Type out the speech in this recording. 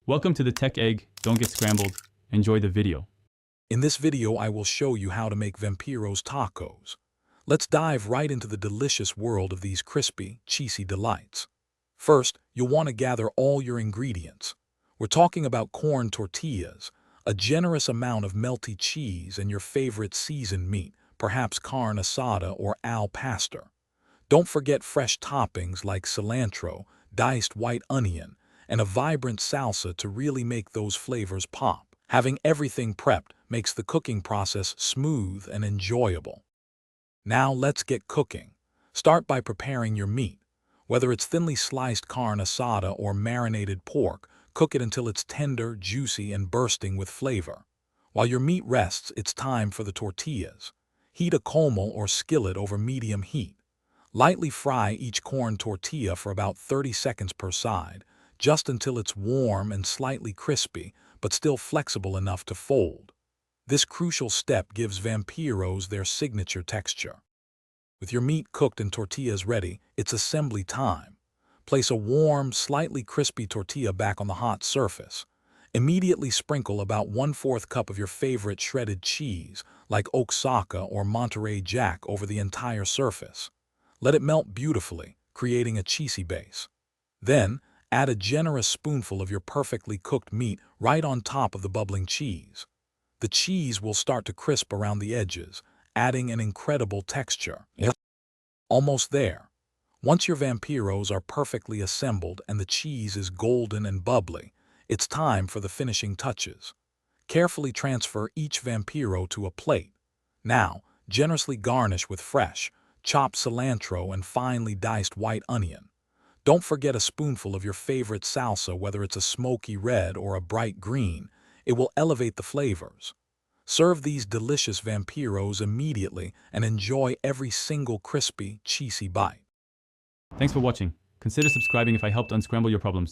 Welcome to the Tech Egg. Don't get scrambled. Enjoy the video. In this video, I will show you how to make Vampiros tacos. Let's dive right into the delicious world of these crispy, cheesy delights. First, you'll want to gather all your ingredients. We're talking about corn tortillas, a generous amount of melty cheese, and your favorite seasoned meat, perhaps carne asada or al pastor. Don't forget fresh toppings like cilantro, diced white onion, and a vibrant salsa to really make those flavors pop. Having everything prepped makes the cooking process smooth and enjoyable. Now let's get cooking. Start by preparing your meat. Whether it's thinly sliced carne asada or marinated pork, cook it until it's tender, juicy, and bursting with flavor. While your meat rests, it's time for the tortillas. Heat a comal or skillet over medium heat. Lightly fry each corn tortilla for about 30 seconds per side, just until it's warm and slightly crispy, but still flexible enough to fold. This crucial step gives Vampiros their signature texture. With your meat cooked and tortillas ready, it's assembly time. Place a warm, slightly crispy tortilla back on the hot surface. Immediately sprinkle about 1/4 cup of your favorite shredded cheese, like Oaxaca or Monterey Jack, over the entire surface. Let it melt beautifully, creating a cheesy base. Then, add a generous spoonful of your perfectly cooked meat right on top of the bubbling cheese. The cheese will start to crisp around the edges, adding an incredible texture. Almost there. Once your Vampiros are perfectly assembled and the cheese is golden and bubbly, it's time for the finishing touches. Carefully transfer each Vampiro to a plate. Now, generously garnish with fresh, chopped cilantro and finely diced white onion. Don't forget a spoonful of your favorite salsa, whether it's a smoky red or a bright green. It will elevate the flavors. Serve these delicious Vampiros immediately and enjoy every single crispy, cheesy bite. Thanks for watching. Consider subscribing if I helped unscramble your problems.